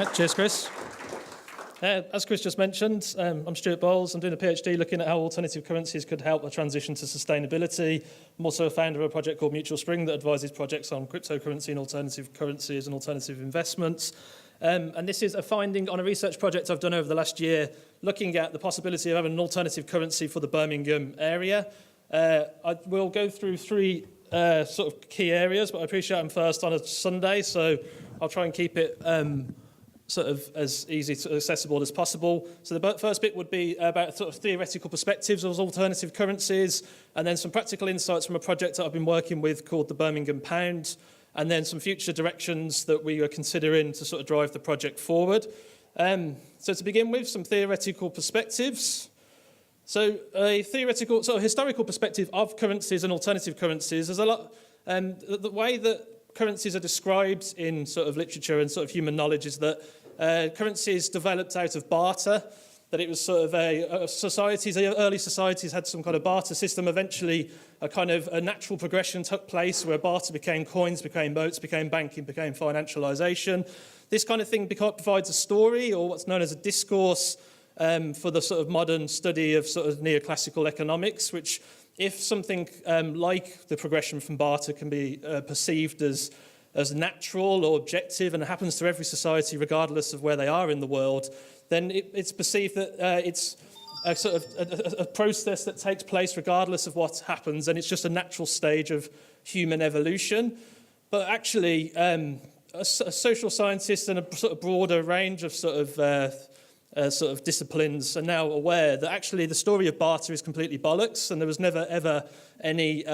Cheers, Chris. As Chris just mentioned, I'm Stuart. I'm doing a PhD looking at how alternative currencies could help a transition to sustainability. I'm also a founder of a project called Mutual Spring that advises projects on cryptocurrency and alternative currencies and alternative investments. And this is a finding on a research project I've done over the last year, looking at the possibility of having an alternative currency for the Birmingham area. I will go through three sort of key areas, but I appreciate I'm first on a Sunday, so I'll try and keep it sort of as easy to accessible as possible. So the first bit would be about sort of theoretical perspectives of alternative currencies, and then some practical insights from a project that I've been working with called the Birmingham Pound, and then some future directions that we are considering to sort of drive the project forward. So to begin with, some theoretical perspectives. So a theoretical, sort of historical perspective of currencies and alternative currencies. There's a lot, the way that currencies are described in sort of literature and sort of human knowledge is that currencies developed out of barter, that it was sort of societies, early societies had some kind of barter system. Eventually, a kind of a natural progression took place where barter became coins, became notes, became banking, became financialization. This kind of thing provides a story, or what's known as a discourse, for the sort of modern study of sort of neoclassical economics, which if something like the progression from barter can be perceived as natural or objective and happens to every society regardless of where they are in the world, then it's perceived that it's a sort of a process that takes place regardless of what happens, and it's just a natural stage of human evolution. But actually, a social scientist and a sort of broader range of sort of disciplines are now aware that actually the story of barter is completely bollocks, and there was never ever any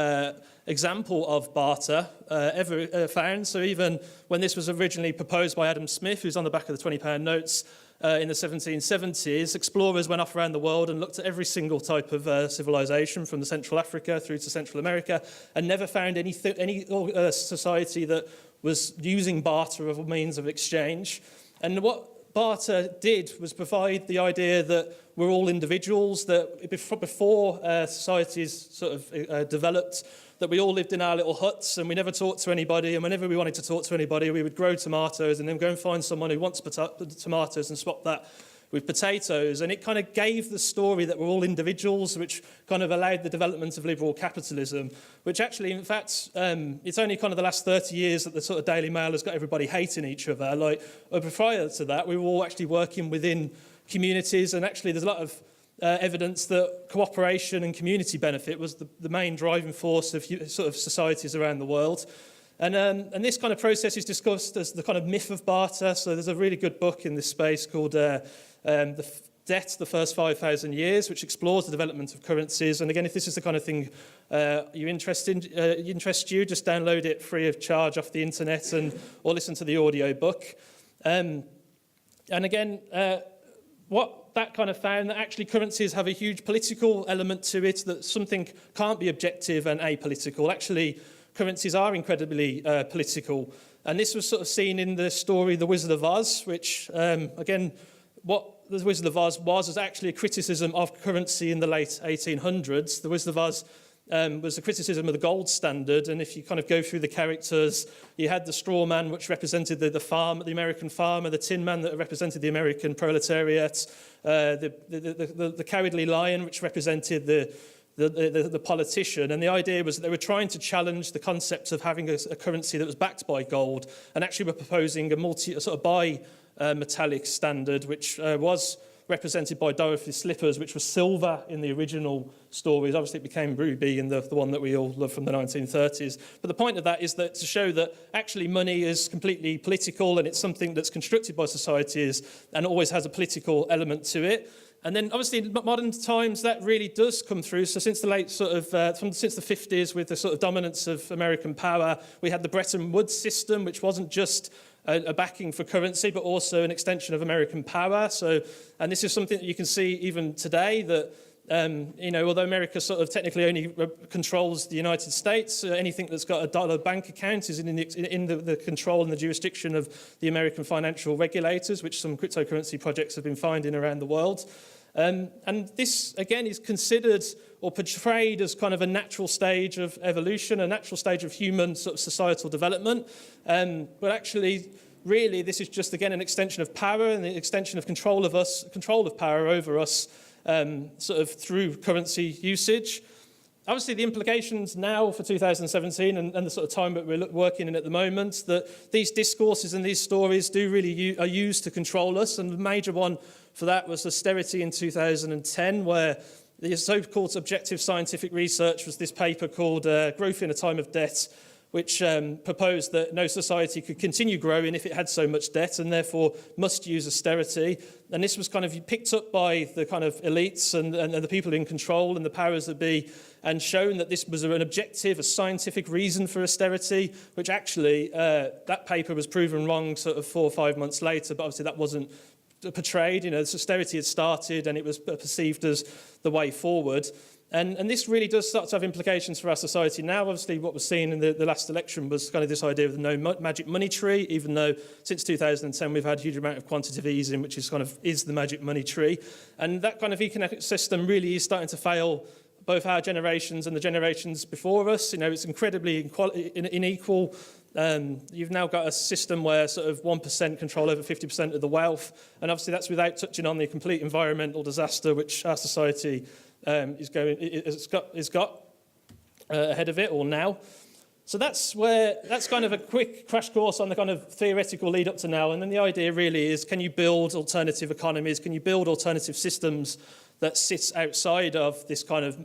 example of barter ever found. So even when this was originally proposed by Adam Smith, who's on the back of the £20 notes in the 1770s, explorers went off around the world and looked at every single type of civilization from the Central Africa through to Central America, and never found any society that was using barter as a means of exchange. And what barter did was provide the idea that we're all individuals, that before societies sort of developed, that we all lived in our little huts and we never talked to anybody, and whenever we wanted to talk to anybody, we would grow tomatoes and then go and find someone who wants tomatoes and swap that with potatoes. And it kind of gave the story that we're all individuals, which kind of allowed the development of liberal capitalism, which actually, in fact, it's only kind of the last 30 years that the sort of Daily Mail has got everybody hating each other. Like, prior to that, we were all actually working within communities, and actually there's a lot of evidence that cooperation and community benefit was the main driving force of sort of societies around the world. And this kind of process is discussed as the kind of myth of barter. So there's a really good book in this space called The Debt, the First 5,000 Years, which explores the development of currencies. And again, if this is the kind of thing interests you, just download it free of charge off the internet or listen to the audio book. And again, what that kind of found, that actually currencies have a huge political element to it, that something can't be objective and apolitical. Actually, currencies are incredibly political. And this was sort of seen in the story The Wizard of Oz, which, again, what The Wizard of Oz was actually a criticism of currency in the late 1800s. The Wizard of Oz was a criticism of the gold standard, and if you kind of go through the characters, you had the straw man, which represented the American farmer, the tin man that represented the American proletariat, the cowardly lion, which represented the politician. And the idea was that they were trying to challenge the concept of having a currency that was backed by gold, and actually were proposing a sort of bi-metallic standard, which was represented by Dorothy's slippers, which was silver in the original stories. Obviously, it became ruby in the one that we all love from the 1930s. But the point of that is that to show that actually money is completely political, and it's something that's constructed by societies and always has a political element to it. And then, obviously, in modern times, that really does come through. So since the late sort of, since the 50s, with the sort of dominance of American power, we had the Bretton Woods system, which wasn't just a backing for currency, but also an extension of American power. So, and this is something that you can see even today, that although America sort of technically only controls the United States, anything that's got a dollar bank account is in the control and the jurisdiction of the American financial regulators, which some cryptocurrency projects have been finding around the world. And this, again, is considered or portrayed as kind of a natural stage of evolution, a natural stage of human sort of societal development. But actually, really this is just, again, an extension of power and the extension of control of power over us, sort of through currency usage. Obviously, the implications now for 2017 and the sort of time that we're working in at the moment, that these discourses and these stories do really are used to control us. And the major one for that was austerity in 2010, where the so-called objective scientific research was this paper called Growth in a Time of Debt, which proposed that no society could continue growing if it had so much debt and therefore must use austerity. And this was kind of picked up by the kind of elites and the people in control and the powers that be, and shown that this was an objective, a scientific reason for austerity, which actually that paper was proven wrong sort of 4 or 5 months later, but obviously that wasn't portrayed. You know, austerity had started and it was perceived as the way forward. And this really does start to have implications for our society now. Obviously, what was seen in the last election was kind of this idea of the no magic money tree, even though since 2010 we've had a huge amount of quantitative easing, which is the magic money tree. And that kind of economic system really is starting to fail both our generations and the generations before us. You know, it's incredibly unequal. You've now got a system where sort of 1% control over 50% of the wealth. And obviously that's without touching on the complete environmental disaster which our society has got ahead of it, or now. So that's kind of a quick crash course on the kind of theoretical lead up to now. And then the idea really is, can you build alternative economies? Can you build alternative systems that sit outside of this kind of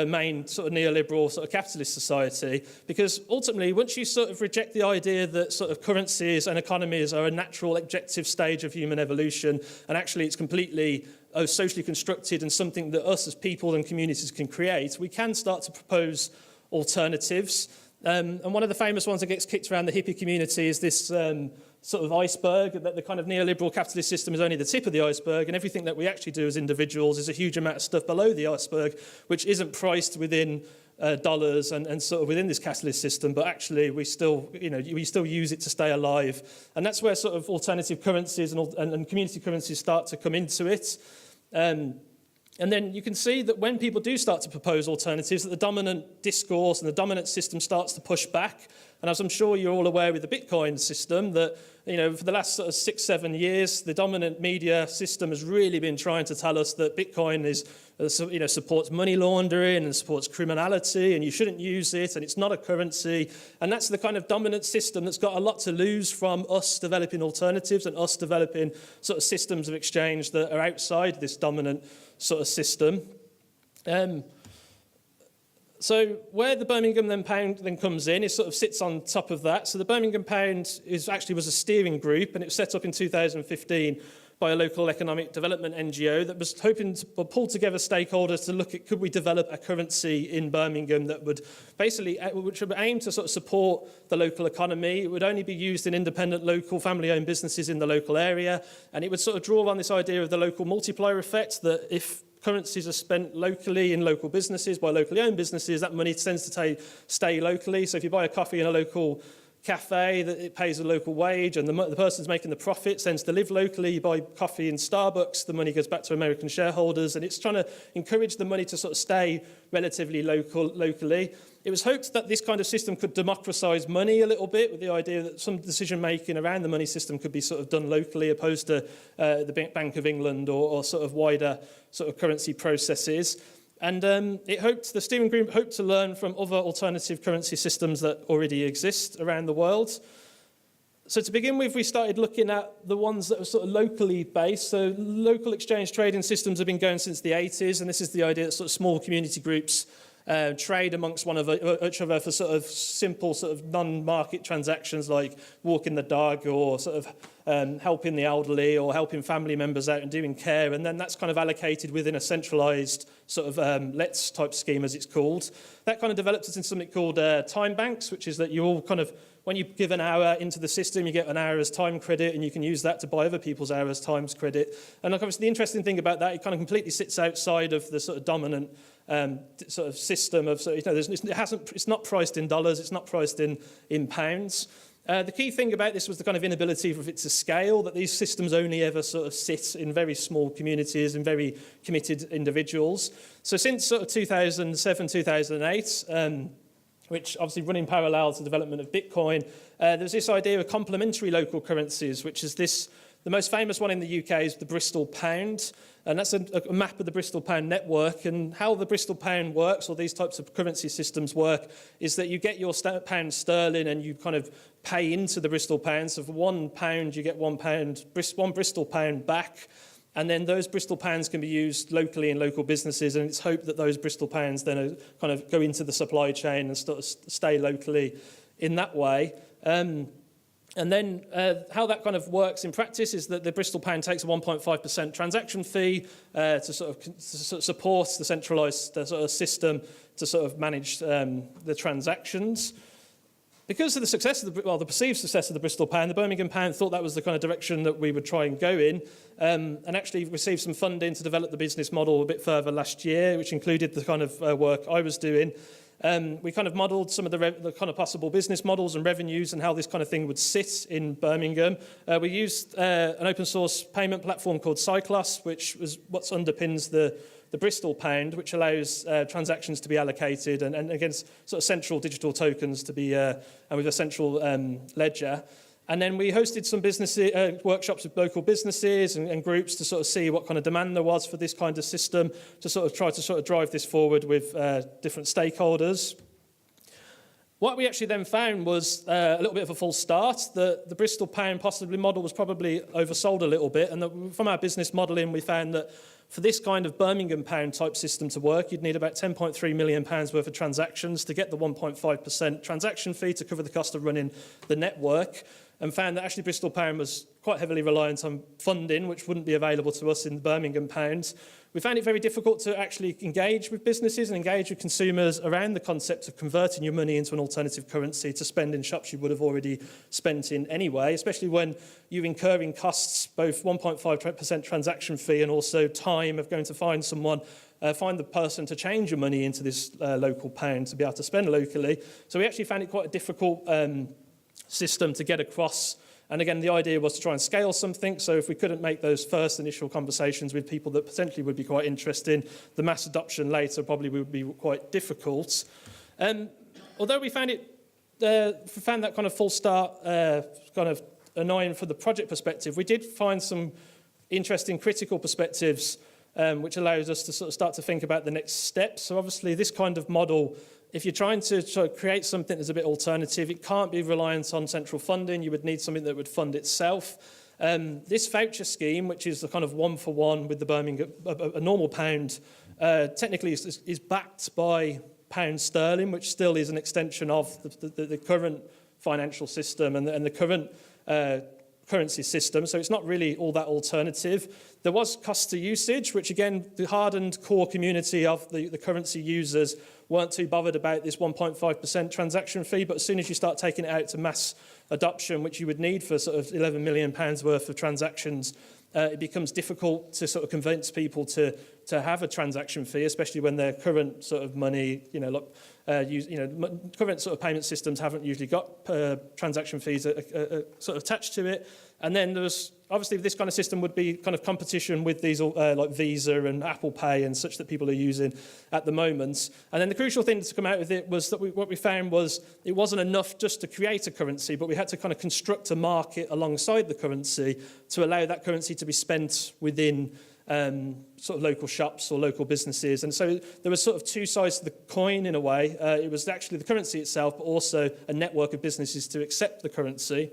main sort of neoliberal sort of capitalist society? Because ultimately, once you sort of reject the idea that sort of currencies and economies are a natural objective stage of human evolution, and actually it's completely socially constructed and something that us as people and communities can create, we can start to propose alternatives. And one of the famous ones that gets kicked around the hippie community is this sort of iceberg, that the kind of neoliberal capitalist system is only the tip of the iceberg, and everything that we actually do as individuals is a huge amount of stuff below the iceberg, which isn't priced within dollars and sort of within this capitalist system, but actually we still use it to stay alive. And that's where sort of alternative currencies and community currencies start to come into it. And then you can see that when people do start to propose alternatives, that the dominant discourse and the dominant system starts to push back. And as I'm sure you're all aware with the Bitcoin system, that, you know, for the last sort of 6-7 years, the dominant media system has really been trying to tell us that Bitcoin is, supports money laundering and supports criminality, and you shouldn't use it, and it's not a currency. And that's the kind of dominant system that's got a lot to lose from us developing alternatives and us developing sort of systems of exchange that are outside this dominant sort of system. So where the Birmingham Pound then comes in, it sort of sits on top of that. So the Birmingham Pound was a steering group, and it was set up in 2015 by a local economic development NGO that was hoping to pull together stakeholders to look at, could we develop a currency in Birmingham that would which would aim to sort of support the local economy. It would only be used in independent local family-owned businesses in the local area, and it would sort of draw on this idea of the local multiplier effect, that if currencies are spent locally in local businesses by locally owned businesses, that money tends to stay locally. So if you buy a coffee in a local cafe, that it pays a local wage, and the person's making the profit tends to live locally. You buy coffee in Starbucks, the money goes back to American shareholders, and it's trying to encourage the money to sort of stay relatively locally. It was hoped that this kind of system could democratise money a little bit, with the idea that some decision-making around the money system could be sort of done locally, opposed to the Bank of England or sort of wider sort of currency processes. And the steering group hoped to learn from other alternative currency systems that already exist around the world. So to begin with, we started looking at the ones that were sort of locally based. So local exchange trading systems have been going since the 80s, and this is the idea that sort of small community groups trade amongst each other for sort of simple sort of non-market transactions like walking the dog, or sort of helping the elderly, or helping family members out and doing care, and then that's kind of allocated within a centralised sort of Let's type scheme, as it's called. That kind of developed into something called time banks, which is that you all kind of, when you give an hour into the system, you get an hour's time credit, and you can use that to buy other people's hours times credit. And like, obviously the interesting thing about that, it kind of completely sits outside of the sort of dominant sort of system of, it's not priced in dollars, it's not priced in pounds. The key thing about this was the kind of inability for it to scale, that these systems only ever sort of sit in very small communities and very committed individuals. So since sort of 2007, 2008, which obviously run in parallel to the development of Bitcoin. There's this idea of complementary local currencies, which is the most famous one in the UK is the Bristol Pound, and that's a map of the Bristol Pound network. And how the Bristol Pound works, or these types of currency systems work, is that you get your pound sterling and you kind of pay into the Bristol Pound. So for £1, you get one Bristol Pound back. And then those Bristol Pounds can be used locally in local businesses, and it's hoped that those Bristol Pounds then kind of go into the supply chain and stay locally in that way. And then how that kind of works in practice is that the Bristol Pound takes a 1.5% transaction fee to sort of support the centralised sort of system to sort of manage the transactions. Because of the success of the perceived success of the Bristol Pound, the Birmingham Pound thought that was the kind of direction that we would try and go in, and actually received some funding to develop the business model a bit further last year, which included the kind of work I was doing. We kind of modelled some of the kind of possible business models and revenues and how this kind of thing would sit in Birmingham. We used an open source payment platform called Cyclos, which was what underpins the Bristol Pound, which allows transactions to be allocated and against sort of central digital tokens to be, and with a central ledger. And then we hosted some workshops with local businesses and groups to sort of see what kind of demand there was for this kind of system, to sort of try to sort of drive this forward with different stakeholders. What we actually then found was a little bit of a false start. The Bristol Pound possibly model was probably oversold a little bit, and from our business modelling we found that for this kind of Birmingham Pound type system to work, you'd need about £10.3 million worth of transactions to get the 1.5% transaction fee to cover the cost of running the network, and found that actually Bristol Pound was quite heavily reliant on funding, which wouldn't be available to us in the Birmingham Pound. We found it very difficult to actually engage with businesses and engage with consumers around the concept of converting your money into an alternative currency to spend in shops you would have already spent in anyway, especially when you're incurring costs, both 1.5% transaction fee and also time of going to find the person to change your money into this local pound to be able to spend locally. So we actually found it quite a difficult system to get across. And again, the idea was to try and scale something. So if we couldn't make those first initial conversations with people that potentially would be quite interesting, the mass adoption later probably would be quite difficult. Although we found that kind of full start kind of annoying from the project perspective, we did find some interesting critical perspectives which allows us to sort of start to think about the next steps. So obviously this kind of model, if you're trying to sort of create something that's a bit alternative, it can't be reliant on central funding. You would need something that would fund itself. This voucher scheme, which is the kind of one-for-one with the Birmingham, a normal pound, technically is backed by pound sterling, which still is an extension of the current financial system and the current currency system, so it's not really all that alternative. There was cost to usage, which again, the hardened core community of the currency users weren't too bothered about this 1.5% transaction fee, but as soon as you start taking it out to mass adoption, which you would need for sort of £11 million worth of transactions, it becomes difficult to sort of convince people to have a transaction fee, especially when their current sort of money, current sort of payment systems haven't usually got transaction fees sort of attached to it. And then there was, obviously this kind of system would be kind of competition with these like Visa and Apple Pay and such that people are using at the moment. And then the crucial thing to come out with it was that what we found was it wasn't enough just to create a currency, but we had to kind of construct a market alongside the currency to allow that currency to be spent within sort of local shops or local businesses. And so there was sort of two sides to the coin in a way. It was actually the currency itself, but also a network of businesses to accept the currency.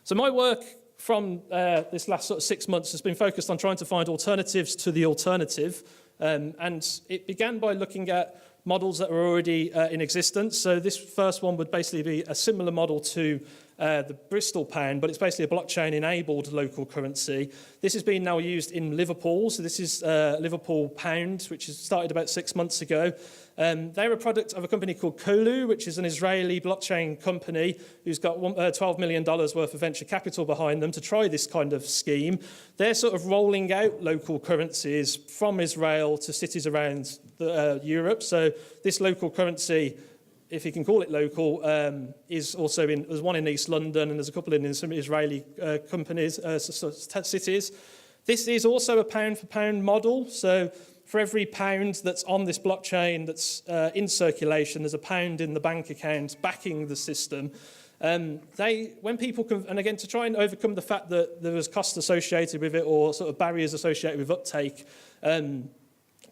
So my work from this last sort of 6 months has been focused on trying to find alternatives to the alternative. And it began by looking at models that are already in existence. So this first one would basically be a similar model to the Bristol Pound, but it's basically a blockchain-enabled local currency. This has been now used in Liverpool. So this is Liverpool Pound, which has started about 6 months ago. They're a product of a company called Kolu, which is an Israeli blockchain company who's got $12 million worth of venture capital behind them to try this kind of scheme. They're sort of rolling out local currencies from Israel to cities around Europe. So this local currency, if you can call it local, is also there's one in East London and there's a couple in some Israeli companies, cities. This is also a pound-for-pound model. So for every pound that's on this blockchain that's in circulation, there's a pound in the bank account backing the system. When people, and again, to try and overcome the fact that there was costs associated with it or sort of barriers associated with uptake,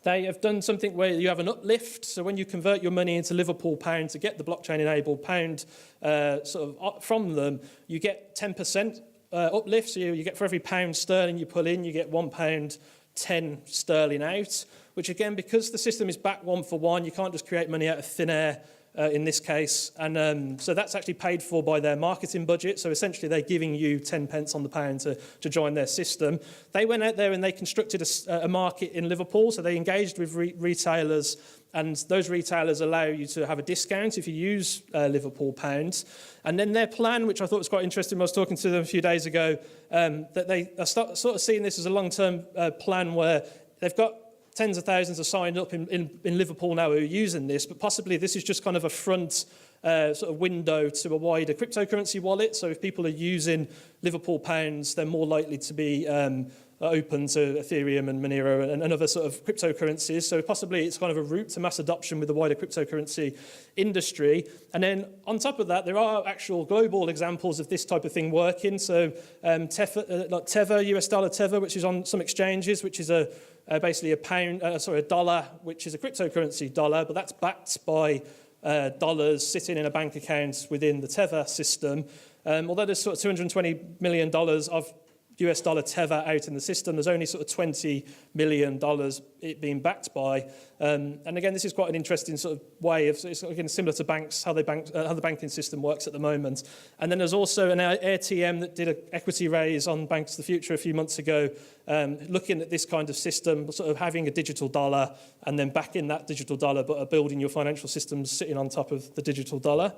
they have done something where you have an uplift. So when you convert your money into Liverpool Pound to get the blockchain-enabled pound from them, you get 10% uplift. So you get for every pound sterling you pull in, you get £1.10 sterling out, which again, because the system is back one for one, you can't just create money out of thin air in this case. And so that's actually paid for by their marketing budget. So essentially they're giving you 10 pence on the pound to join their system. They went out there and they constructed a market in Liverpool. So they engaged with retailers, and those retailers allow you to have a discount if you use Liverpool Pounds. And then their plan, which I thought was quite interesting, I was talking to them a few days ago, that they are sort of seeing this as a long-term plan where they've got tens of thousands are signed up in Liverpool now who are using this, but possibly this is just kind of a front sort of window to a wider cryptocurrency wallet. So if people are using Liverpool Pounds, they're more likely to be open to Ethereum and Monero and other sort of cryptocurrencies. So possibly it's kind of a route to mass adoption with the wider cryptocurrency industry. And then on top of that, there are actual global examples of this type of thing working. So Tether, US dollar Tether, which is on some exchanges, which is basically a dollar, which is a cryptocurrency dollar, but that's backed by dollars sitting in a bank account within the Tether system. Although there's sort of $220 million of US dollar Tether out in the system, there's only sort of $20 million it being backed by. And again, this is quite an interesting sort of way of, it's again similar to banks, how the banking system works at the moment. And then there's also an ATM that did an equity raise on Banks of the Future a few months ago, looking at this kind of system, sort of having a digital dollar and then backing that digital dollar, but building your financial systems sitting on top of the digital dollar.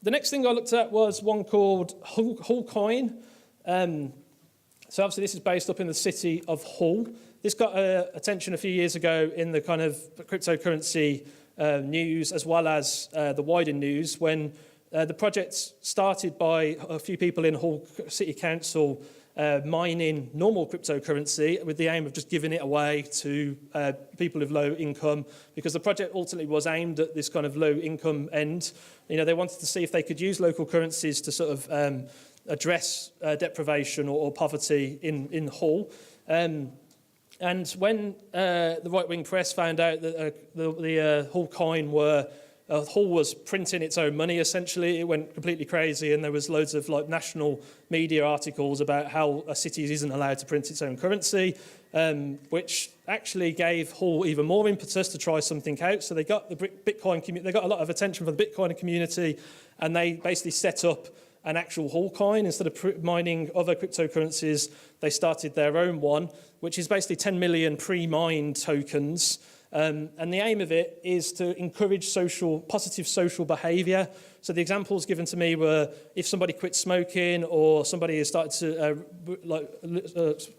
The next thing I looked at was one called Haulcoin. So obviously this is based up in the city of Hull. This got attention a few years ago in the kind of cryptocurrency news as well as the wider news when the project started by a few people in Hull City Council mining normal cryptocurrency with the aim of just giving it away to people with low income, because the project ultimately was aimed at this kind of low income end. You know, they wanted to see if they could use local currencies to sort of address deprivation or poverty in Hull. And when the right-wing press found out that the Haulcoin Hull was printing its own money, essentially, it went completely crazy, and there was loads of like national media articles about how a city isn't allowed to print its own currency, which actually gave Hull even more impetus to try something out. So they got the Bitcoin community, they got a lot of attention from the Bitcoin community, and they basically set up an actual Haulcoin. Instead of mining other cryptocurrencies, they started their own one, which is basically 10 million pre-mined tokens. And the aim of it is to encourage positive social behaviour. So the examples given to me were if somebody quit smoking or somebody has started to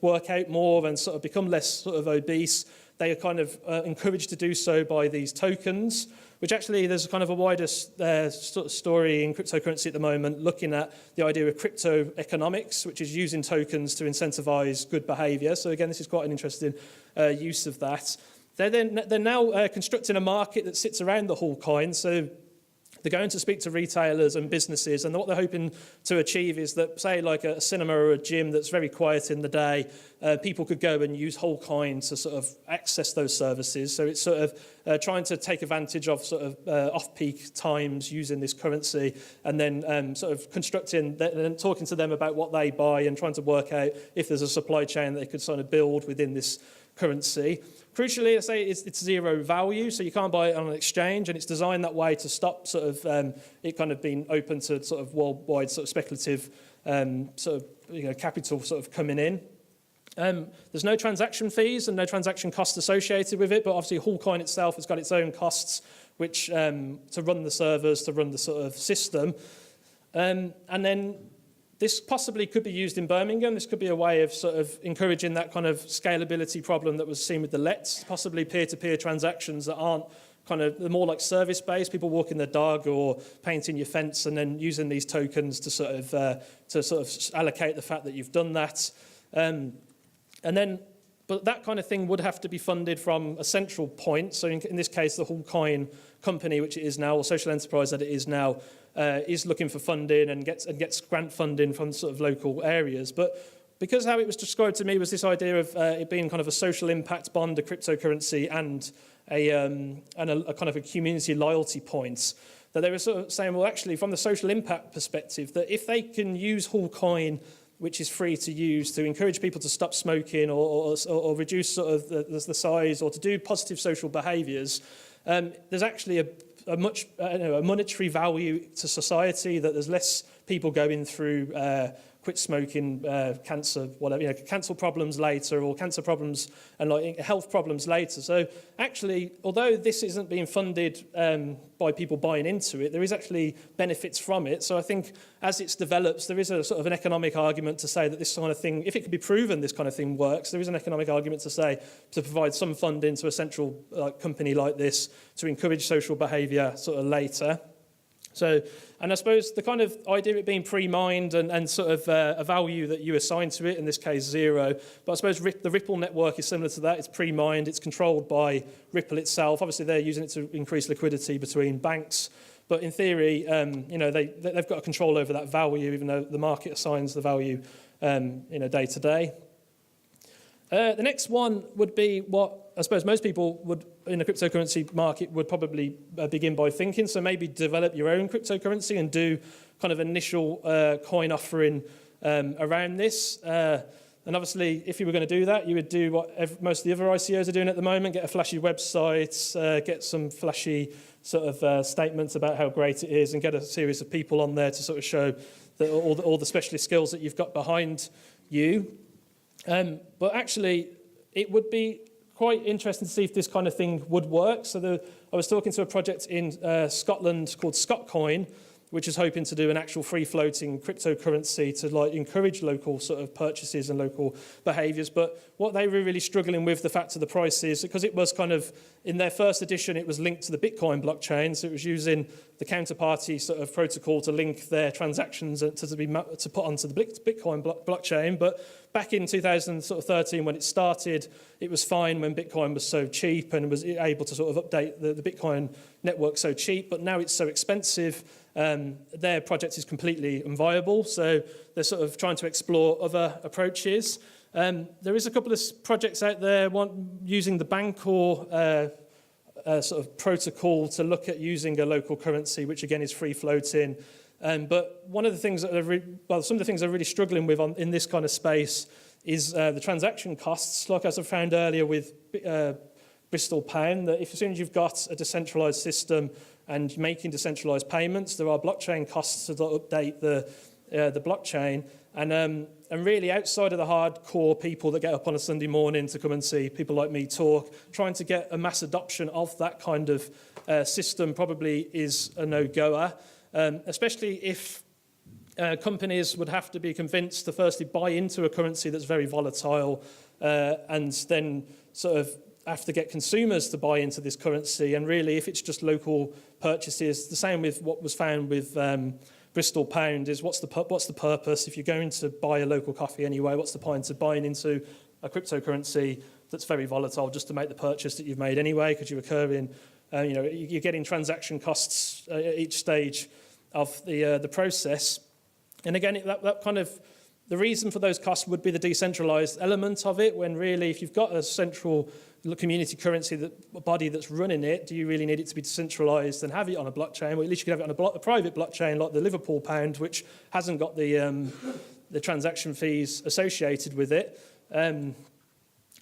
work out more and sort of become less sort of obese, they are kind of encouraged to do so by these tokens, which actually there's kind of a wider sort of story in cryptocurrency at the moment looking at the idea of crypto economics, which is using tokens to incentivise good behaviour. So again, this is quite an interesting use of that. They're now constructing a market that sits around the Haulcoin. So they're going to speak to retailers and businesses, and what they're hoping to achieve is that, say, like a cinema or a gym that's very quiet in the day, people could go and use Haulcoin to sort of access those services. So it's sort of trying to take advantage of sort of off-peak times using this currency, and then sort of constructing and talking to them about what they buy and trying to work out if there's a supply chain that they could sort of build within this currency. Crucially, I say it's zero value, so you can't buy it on an exchange, and it's designed that way to stop sort of it kind of being open to sort of worldwide sort of speculative sort of capital sort of coming in. There's no transaction fees and no transaction costs associated with it, but obviously Haulcoin itself has got its own costs, which to run the servers, to run the sort of system, and then. This possibly could be used in Birmingham. This could be a way of sort of encouraging that kind of scalability problem that was seen with the lets, possibly peer-to-peer transactions that aren't kind of, they're more like service-based, people walking their dog or painting your fence and then using these tokens to sort of allocate the fact that you've done that. And then But that kind of thing would have to be funded from a central point. So in this case, the Haulcoin company, which it is now, or social enterprise that it is now, is looking for funding and gets grant funding from sort of local areas. But because how it was described to me was this idea of it being kind of a social impact bond, a cryptocurrency, and a kind of a community loyalty point, that they were sort of saying, well, actually, from the social impact perspective, that if they can use Haulcoin, which is free to use, to encourage people to stop smoking or reduce sort of the size, or to do positive social behaviours, there's actually a monetary value to society, that there's less people going through quit smoking, cancer, whatever, cancer problems later, or cancer problems and like health problems later. So actually, although this isn't being funded by people buying into it, there is actually benefits from it. So I think as it develops, there is a sort of an economic argument to say that this kind of thing, if it could be proven this kind of thing works, there is an economic argument to say to provide some funding to a central company like this to encourage social behaviour sort of later. So, and I suppose the kind of idea of it being pre-mined and sort of a value that you assign to it, in this case 0, but I suppose the Ripple network is similar to that. It's pre-mined, it's controlled by Ripple itself. Obviously, they're using it to increase liquidity between banks, but in theory, they've got control over that value, even though the market assigns the value, day to day. The next one would be what I suppose most people would, in the cryptocurrency market, would probably begin by thinking. So maybe develop your own cryptocurrency and do kind of initial coin offering around this. And obviously, if you were going to do that, you would do what most of the other ICOs are doing at the moment, get a flashy website, get some flashy sort of statements about how great it is, and get a series of people on there to sort of show that all the specialist skills that you've got behind you. But actually, it would be quite interesting to see if this kind of thing would work. So I was talking to a project in Scotland called Scotcoin, which is hoping to do an actual free-floating cryptocurrency to encourage local sort of purchases and local behaviours. But what they were really struggling with, the fact of the price is, because it was kind of, in their first edition, it was linked to the Bitcoin blockchain, so it was using the counterparty sort of protocol to link their transactions to put onto the Bitcoin blockchain. But back in 2013, when it started, it was fine when Bitcoin was so cheap and was able to sort of update the Bitcoin network so cheap, but now it's so expensive, their project is completely unviable. So they're sort of trying to explore other approaches. There is a couple of projects out there, one using the Bancor sort of protocol to look at using a local currency, which again is free floating. But one of the things that some of the things they're really struggling with in this kind of space is the transaction costs. Like as I found earlier with Bristol Pound, that as soon as you've got a decentralized system and making decentralized payments, there are blockchain costs to update the blockchain. And really, outside of the hardcore people that get up on a Sunday morning to come and see people like me talk, trying to get a mass adoption of that kind of system probably is a no-goer, especially if companies would have to be convinced to firstly buy into a currency that's very volatile and then sort of have to get consumers to buy into this currency. And really, if it's just local purchases, the same with what was found with Bristol Pound, is what's the purpose? If you're going to buy a local coffee anyway, what's the point of buying into a cryptocurrency that's very volatile just to make the purchase that you've made anyway? Because you're occurring, you're getting transaction costs at each stage of the process. And again, that kind of, the reason for those costs would be the decentralized element of it, when really, if you've got a central community currency body that's running it, do you really need it to be decentralized and have it on a blockchain? Well, at least you can have it on a private blockchain like the Liverpool Pound, which hasn't got the transaction fees associated with it.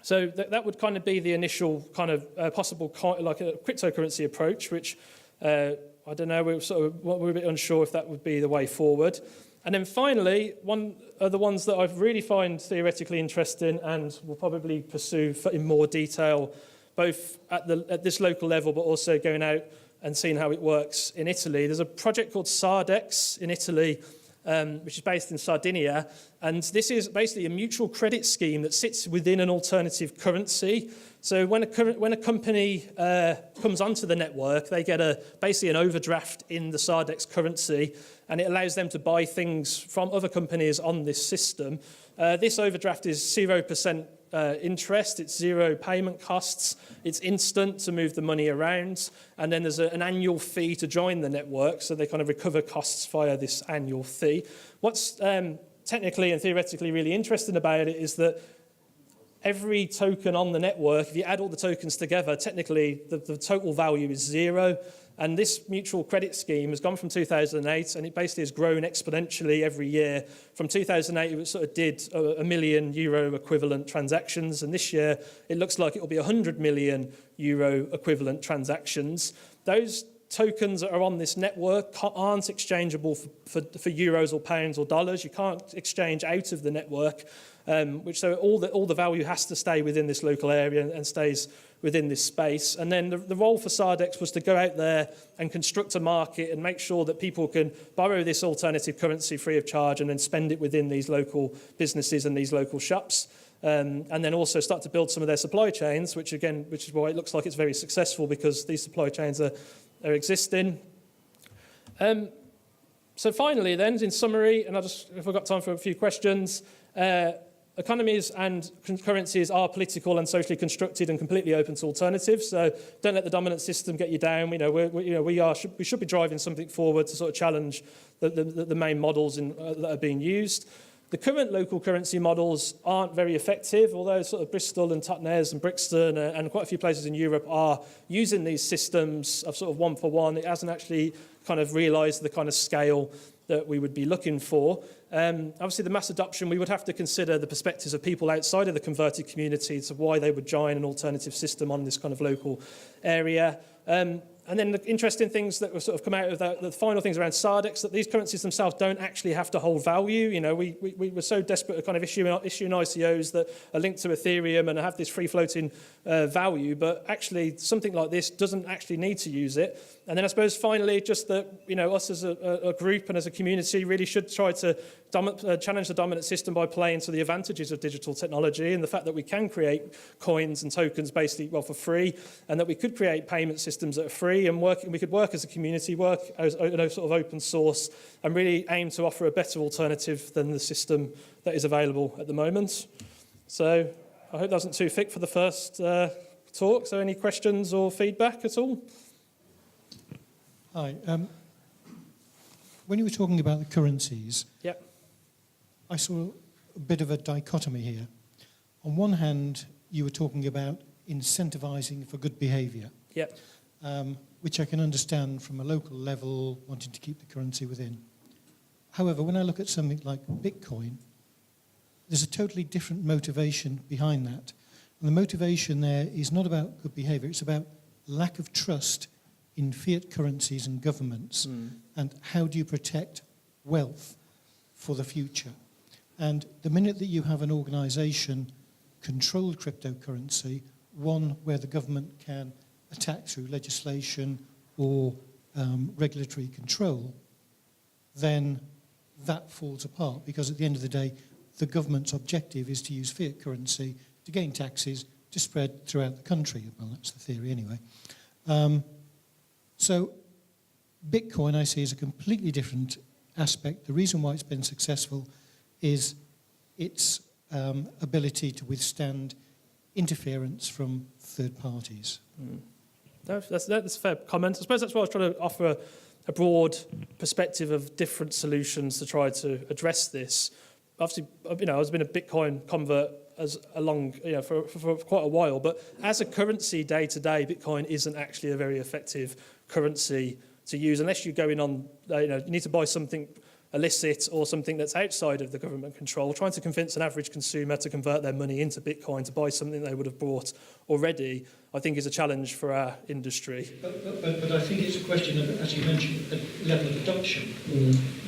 So that would kind of be the initial kind of possible like a cryptocurrency approach, which I don't know, we're a bit unsure if that would be the way forward. And then finally, one of the ones that I really find theoretically interesting and will probably pursue in more detail, both at this local level, but also going out and seeing how it works in Italy. There's a project called Sardicks in Italy, which is based in Sardinia. And this is basically a mutual credit scheme that sits within an alternative currency. So when a company comes onto the network, they get basically an overdraft in the Sardicks currency, and it allows them to buy things from other companies on this system. This overdraft is 0% interest, it's zero payment costs, it's instant to move the money around, and then there's an annual fee to join the network, so they kind of recover costs via this annual fee. What's technically and theoretically really interesting about it is that every token on the network, if you add all the tokens together, technically the total value is zero. And this mutual credit scheme has gone from 2008, and it basically has grown exponentially every year. From 2008, it sort of did €1 million equivalent transactions, and this year it looks like it will be €100 million equivalent transactions. Those tokens that are on this network aren't exchangeable for euros or pounds or dollars. You can't exchange out of the network, so all the value has to stay within this local area and stays within this space. And then the role for Sardicks was to go out there and construct a market and make sure that people can borrow this alternative currency free of charge and then spend it within these local businesses and these local shops. And then also start to build some of their supply chains, which is why it looks like it's very successful, because these supply chains are existing. So finally then, in summary, and if I've got time for a few questions, economies and currencies are political and socially constructed and completely open to alternatives. So don't let the dominant system get you down. We should be driving something forward to sort of challenge the main models that are being used. The current local currency models aren't very effective, although sort of Bristol and Totnes and Brixton and quite a few places in Europe are using these systems of sort of one for one. It hasn't actually kind of realised the kind of scale that we would be looking for. Obviously, the mass adoption, we would have to consider the perspectives of people outside of the converted community to why they would join an alternative system on this kind of local area. And then the interesting things that were sort of come out of the final things around Sardicks, that these currencies themselves don't actually have to hold value. You know, we were so desperate to kind of issuing ICOs that are linked to Ethereum and have this free-floating value, but actually something like this doesn't actually need to use it. And then I suppose finally, just that, you know, us as a group and as a community really should try to challenge the dominant system by playing to the advantages of digital technology and the fact that we can create coins and tokens basically, well, for free, and that we could create payment systems that are free and we could work as a community, work as sort of open source, and really aim to offer a better alternative than the system that is available at the moment. So I hope that wasn't too thick for the first talk. So any questions or feedback at all? Hi. When you were talking about the currencies, Yep. I saw a bit of a dichotomy here. On one hand, you were talking about incentivising for good behaviour, Yep. which I can understand from a local level, wanting to keep the currency within. However, when I look at something like Bitcoin, there's a totally different motivation behind that. And the motivation there is not about good behaviour, it's about lack of trust in fiat currencies and governments, and how do you protect wealth for the future. And the minute that you have an organisation controlled cryptocurrency, one where the government can attack through legislation or regulatory control, then that falls apart, because at the end of the day, the government's objective is to use fiat currency to gain taxes to spread throughout the country. Well, that's the theory anyway. So Bitcoin, I see, is a completely different aspect. The reason why it's been successful is its ability to withstand interference from third parties. That's a fair comment. I suppose that's why I was trying to offer a broad perspective of different solutions to try to address this. Obviously, you know, I've been a Bitcoin convert for quite a while, but as a currency day to day, Bitcoin isn't actually a very effective currency to use unless you're going on, you need to buy something illicit or something that's outside of the government control. Trying to convince an average consumer to convert their money into Bitcoin to buy something they would have bought already, I think is a challenge for our industry. But I think it's a question of, as you mentioned, a level of adoption,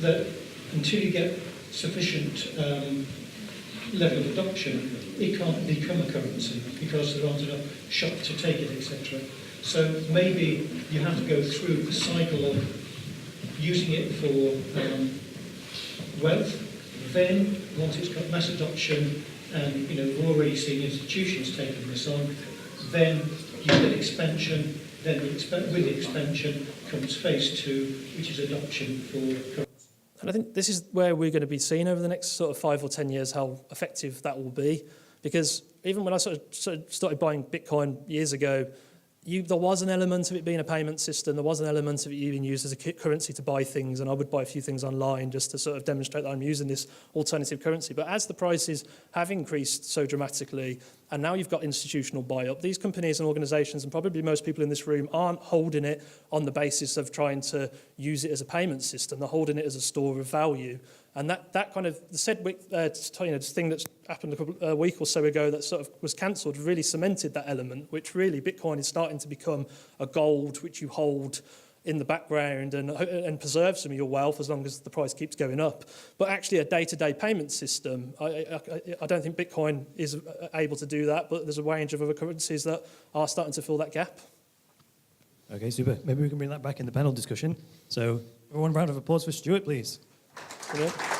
that until you get sufficient level of adoption, it can't become a currency because there aren't enough shops to take it, etc. So maybe you have to go through a cycle of using it for wealth. Then, once it's got mass adoption, and we're already seeing institutions taking this on, then you get expansion. Then with the expansion comes phase 2, which is adoption for currency. And I think this is where we're going to be seeing over the next sort of 5 or 10 years how effective that will be. Because, even when I sort of started buying Bitcoin years ago, there was an element of it being a payment system. There was an element of it being used as a currency to buy things, and I would buy a few things online just to sort of demonstrate that I'm using this alternative currency. But as the prices have increased so dramatically, and now you've got institutional buy-up, these companies and organisations, and probably most people in this room, aren't holding it on the basis of trying to use it as a payment system. They're holding it as a store of value. And that kind of, the thing that's happened a week or so ago that sort of was cancelled really cemented that element, which really Bitcoin is starting to become a gold which you hold in the background and preserve some of your wealth as long as the price keeps going up. But actually a day-to-day payment system, I don't think Bitcoin is able to do that, but there's a range of other currencies that are starting to fill that gap. Okay, super. Maybe we can bring that back in the panel discussion. So everyone, round of applause for Stuart, please. Brilliant.